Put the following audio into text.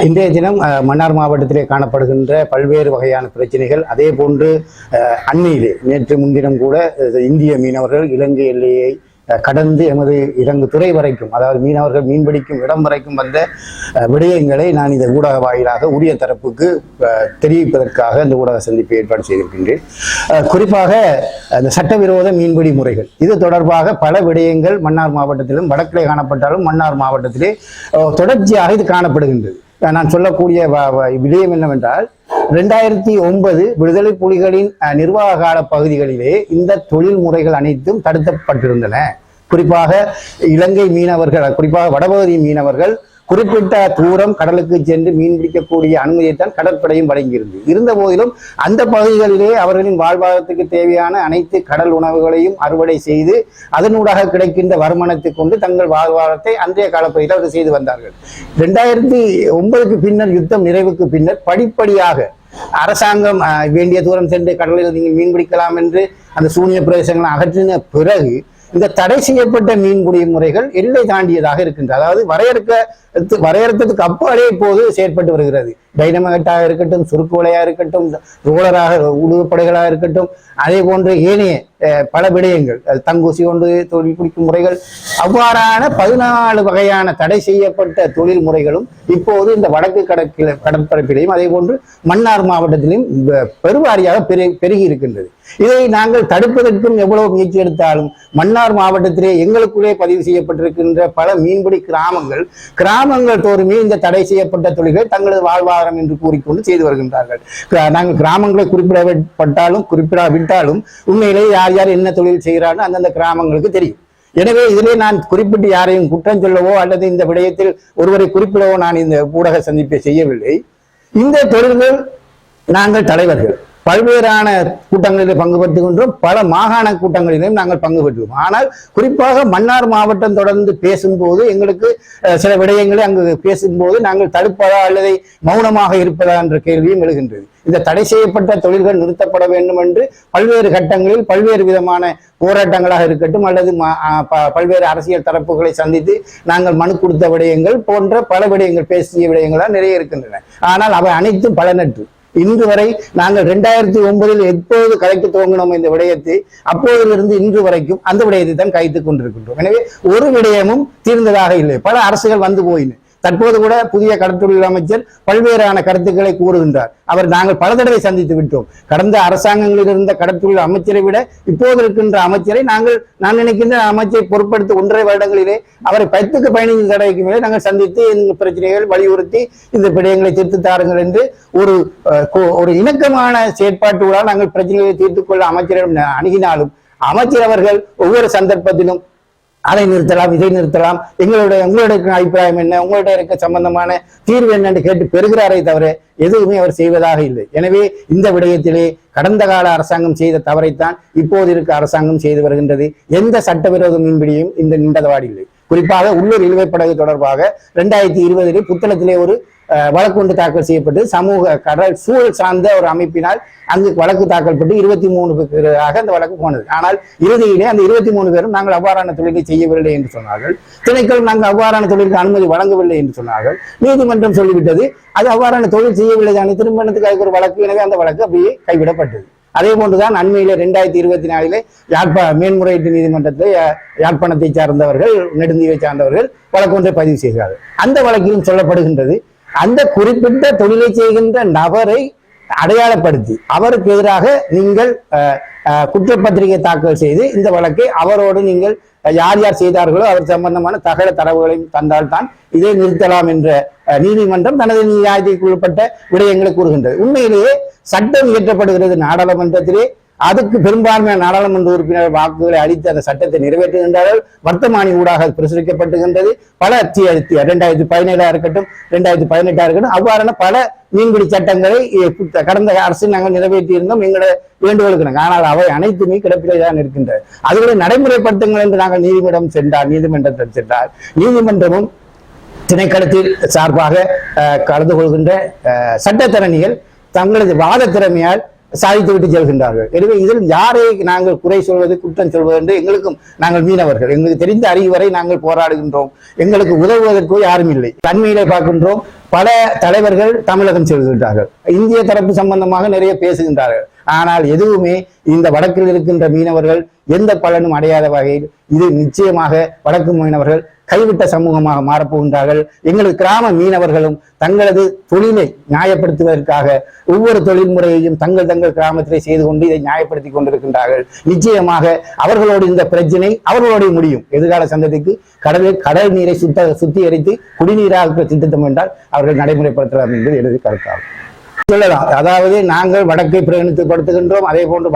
இன்றைய தினம் மன்னார் மாவட்டத்திலே காணப்படுகின்ற பல்வேறு வகையான பிரச்சனைகள், அதே போன்று அண்மையிலே நேற்று முன்தினம் கூட இந்திய மீனவர்கள் இலங்கை எல்லையை கடந்து எமது இலங்கை துறை வரைக்கும், அதாவது மீனவர்கள் மீன்பிடிக்கும் இடம் வரைக்கும் வந்த விடயங்களை நான் இந்த ஊடக வாயிலாக உரிய தரப்புக்கு தெரிவிப்பதற்காக இந்த ஊடக சந்திப்பை ஏற்பாடு செய்திருக்கின்றேன். குறிப்பாக அந்த சட்டவிரோத மீன்பிடி முறைகள், இது தொடர்பாக பல விடயங்கள் மன்னார் மாவட்டத்திலும் வடக்கிலே காணப்பட்டாலும் மன்னார் மாவட்டத்திலே தொடர்ச்சியாக இது காணப்படுகின்றது. நான் சொல்லக்கூடிய விடயம் என்னவென்றால், 2009 விடுதலை புலிகளின் நிர்வாக கால பகுதிகளிலே இந்த தொழில் முறைகள் அனைத்தும் தடுக்கப்பட்டிருந்தன. குறிப்பாக இலங்கை மீனவர்கள், குறிப்பாக வடபகுதி மீனவர்கள் குறிப்பிட்ட தூரம் கடலுக்கு சென்று மீன் பிடிக்கக்கூடிய அனுமதியைத்தான் கடற்படையும் வழங்கியிருந்தது. இருந்த போதிலும் அந்த பகுதிகளிலே அவர்களின் வாழ்வாதாரத்துக்கு தேவையான அனைத்து கடல் உணவுகளையும் அறுவடை செய்து அதனூடாக கிடைக்கின்ற வருமானத்தை கொண்டு தங்கள் வாழ்வாதாரத்தை அன்றைய காலப்பகுதியில் அவர்கள் செய்து வந்தார்கள். 2009க்கு பின்னர், யுத்தம் நிறைவுக்கு பின்னர் படிப்படியாக அரசாங்கம் வேண்டிய தூரம் சென்று கடலில் நீங்கள் மீன் பிடிக்கலாம் என்று அந்த சூனிய பிரதேசங்களை அகற்றின பிறகு இந்த தடை செய்யப்பட்ட மீன்பிடி முறைகள் எல்லை தாண்டியதாக இருக்கின்றது. அதாவது வரையறுத்ததுக்கு அப்பாலே இப்போது செயற்பட்டு வருகிறது. டைனமேட்டாக இருக்கட்டும், சுருக்கு வலையாக இருக்கட்டும், ரோலராக உடுப்படைகளாக இருக்கட்டும், அதே போன்று ஏனைய பல விடயங்கள், தங்கூசி கொண்டு தொழில் பிடிக்கும் முறைகள், அவ்வாறான 14 வகையான தடை செய்யப்பட்ட தொழில் முறைகளும் இப்போது இந்த வடக்கு கடற்பரப்பிலையும் அதே போன்று மன்னார் மாவட்டத்திலையும் பெருவாரியாக பெருகி இருக்கின்றது. இதை நாங்கள் தடுப்பதற்கும் எவ்வளவு முயற்சி எடுத்தாலும் மன்னார் மாவட்டத்திலே எங்களுக்குள்ளே பதிவு செய்யப்பட்டிருக்கின்ற பல மீன்பிடி கிராமங்கள் தோறுமே இந்த தடை செய்யப்பட்ட தொழில்களை தங்களது வாழ்வாதாரம் என்று கூறிக்கொண்டு செய்து வருகின்றார்கள். நாங்கள் கிராமங்களை குறிப்பிடாவிட்டாலும் உண்மையிலேயே யார் யார் என்ன தொழில் செய்கிறார்கள் அந்தந்த கிராமங்களுக்கு தெரியும். எனவே இதிலே நான் குறிப்பிட்டு யாரையும் குற்றம் சொல்லவோ அல்லது இந்த விடயத்தில் ஒருவரை குறிப்பிடவோ நான் இந்த ஊடக சந்திப்பை செய்யவில்லை. இந்த தொழில்கள் நாங்கள் தலைவர்கள் பல்வேறான கூட்டங்களில் பங்கு பெற்றுகின்றோம், பல மாகாண கூட்டங்களிலும் நாங்கள் பங்கு பெற்றுவோம். ஆனால் குறிப்பாக மன்னார் மாவட்டம் தொடர்ந்து பேசும்போது எங்களுக்கு சில விடயங்களை அங்கு பேசும்போது நாங்கள் தடுப்பதா அல்லது மௌனமாக இருப்பதா என்ற கேள்வியும் எழுகின்றது. இந்த தடை செய்யப்பட்ட தொழில்கள் நிறுத்தப்பட வேண்டும் என்று பல்வேறு கட்டங்களில் பல்வேறு விதமான போராட்டங்களாக இருக்கட்டும் அல்லது பல்வேறு அரசியல் தரப்புகளை சந்தித்து நாங்கள் மனு கொடுத்த விடயங்கள் போன்ற பல விடயங்கள், பேசிய விடயங்களாக நிறைய இருக்கின்றன. ஆனால் அவை அனைத்தும் பலனற்று. இன்று வரை நாங்கள் 2009 எப்போது கலைத்து துவங்கினோம் இந்த விடயத்தை, அப்போதிலிருந்து இன்று வரைக்கும் அந்த விடயத்தை தான் கைத்துக் கொண்டிருக்கின்றோம். எனவே ஒரு விடயமும் தீர்ந்ததாக இல்லை. பல அரசுகள் வந்து போயின. தற்போது கூட புதிய கடற்தொழில் அமைச்சர் பல்வேறான கருத்துக்களை கூறுகின்றார். நாங்கள் பல தடவை சந்தித்து விட்டோம். கடந்த அரசாங்கங்களில் இருந்த கடற்தொழில் அமைச்சரை விட இப்போது இருக்கின்ற அமைச்சரை நான் நினைக்கின்ற அமைச்சரை பொருட்படுத்த 1.5 வருடங்களிலே அவரை 10-15 தடவைக்கு மேலே நாங்கள் சந்தித்து இந்த பிரச்சனைகள் வலியுறுத்தி இந்த விடயங்களை தீர்த்து தாருங்கள் என்று ஒரு இணக்கமான செயற்பாட்டுகளால் நாங்கள் பிரச்சனைகளை தீர்த்துக் கொள்ள அமைச்சரிடம் அணுகினாலும் அமைச்சர் அவர்கள் ஒவ்வொரு சந்தர்ப்பத்திலும் அதை நிறுத்தலாம், இதை நிறுத்தலாம், உங்களுடைய அபிப்பிராயம் என்ன, உங்களுடைய இருக்க சம்பந்தமான தீர்வு என்னன்னு கேட்டு பெறுகிறாரே தவிர எதுவுமே அவர் செய்வதாக இல்லை. எனவே இந்த விடயத்திலே கடந்த கால அரசாங்கம் செய்த தவறைத்தான் இப்போது இருக்க அரசாங்கம் செய்து வருகின்றது. எந்த சட்டவிரோத மீன்பிடியும் இந்த நின்றதவாடி இல்லை. குறிப்பாக உள்ளூர் இழுவைப்படகு தொடர்பாக 2020 புத்தளத்திலே ஒரு வழக்கு ஒன்று தாக்கல் செய்யப்பட்டு சமூக கடல் சூழல் சார்ந்த ஒரு அமைப்பினால் அங்கு வழக்கு தாக்கல் பட்டு 23 பேராக அந்த வழக்கு போனது. ஆனால் இறுதியிலே அந்த 23 பேரும் நாங்கள் அவ்வாறான தொழிலை செய்யவில்லை என்று சொன்னார்கள். திணைக்களம் நாங்கள் அவ்வாறான தொழிலுக்கு அனுமதி வழங்கவில்லை என்று சொன்னார்கள். நீதிமன்றம் சொல்லிவிட்டது அது அவ்வாறான தொழில் செய்யவில்லை தானே, திருமணத்துக்கு அதுக்கு ஒரு வழக்கு. எனவே அந்த வழக்கு அப்படியே கைவிடப்பட்டது. அதே போன்றுதான் அண்மையிலே 2024 மேன்முறையீட்டு நீதிமன்றத்தில் யாழ்ப்பாணத்தை சார்ந்தவர்கள், நெடுந்தீவை சார்ந்தவர்கள் வழக்கு ஒன்றை பதிவு செய்கிறார்கள். அந்த வழக்கிலும் சொல்லப்படுகின்றது, அந்த குறிப்பிட்ட தொழிலை செய்கின்ற நபரை அடையாளப்படுத்தி அவருக்கு எதிராக நீங்கள் குற்றப்பத்திரிகை தாக்கல் செய்து இந்த வழக்கை அவரோடு நீங்கள் யார் யார் செய்தார்களோ அவர் சம்பந்தமான தரவுகளையும் தந்தால்தான் இதை நிறுத்தலாம் என்ற நீதிமன்றம் தனது நியாயத்திற்கு உட்பட்ட விடயங்களை கூறுகின்றது. உண்மையிலேயே சட்டம் இயற்றப்படுகிறது நாடாளுமன்றத்திலே. அதுக்கு பெரும்பான்மையான நாடாளுமன்ற உறுப்பினர் வாக்குகளை அளித்து அந்த சட்டத்தை நிறைவேற்றுகின்றார்கள். வர்த்தமானி ஊடாக பிரசுரிக்கப்படுகின்றது. பல 2017 இருக்கட்டும், 2018 இருக்கட்டும், அவ்வாறான பல மீன்பிடி சட்டங்களை கடந்த அரசு நாங்கள் நிறைவேற்றியிருந்தோம் எங்களுடைய வேண்டுகோளுக்கு. ஆனால் அவை அனைத்துமே கிடப்பிலே தான் இருக்கின்றது. அதுகளை நடைமுறைப்படுத்துங்கள் என்று நாங்கள் நீதிமன்றத்தில் சென்றால் நீதிமன்றமும் திணைக்களத்தில் சார்பாக கலந்து கொள்கின்ற சட்டத்தரணிகள் தங்களது வாத திறமையால் சாதித்து விட்டு செல்கின்றார்கள். எனவே இதில் யாரை நாங்கள் குறை சொல்வது, குற்றம் சொல்வது என்று எங்களுக்கும், நாங்கள் மீனவர்கள், எங்களுக்கு தெரிந்த அறிவு வரை நாங்கள் போராடுகின்றோம். எங்களுக்கு உதவுவதற்கு யாரும் இல்லை. தன்மையிலே பார்க்கின்றோம், பல தலைவர்கள் தமிழகம் செல்கின்றார்கள், இந்திய தரப்பு சம்பந்தமாக நிறைய பேசுகின்றார்கள். ஆனால் எதுவுமே இந்த வடக்கில் இருக்கின்ற மீனவர்கள் எந்த பலனும் அடையாத வகையில் இது நிச்சயமாக வடக்கு மீனவர்கள் கைவிட்ட சமூகமாக மாறப்போகின்றார்கள். எங்களது கிராம மீனவர்களும் தங்களது தொழிலை நியாயப்படுத்துவதற்காக ஒவ்வொரு தொழில் முறையையும் தங்கள் கிராமத்திலே செய்து கொண்டு இதை நியாயப்படுத்தி கொண்டிருக்கின்றார்கள். நிச்சயமாக அவர்களோடு இந்த பிரச்சனை அவர்களோடு முடியும். எதிர்கால சந்ததிக்கு கடல் நீரை சுத்திகரித்து குடிநீராக திட்டம் என்றால் அவர்கள் நடைமுறைப்படுத்தலாம் என்பது எனது கருத்தாகும். சொல்லலாம். அதாவது நாங்கள் வடக்கை பிரகடனப்படுத்துகின்றோம், அதே போன்று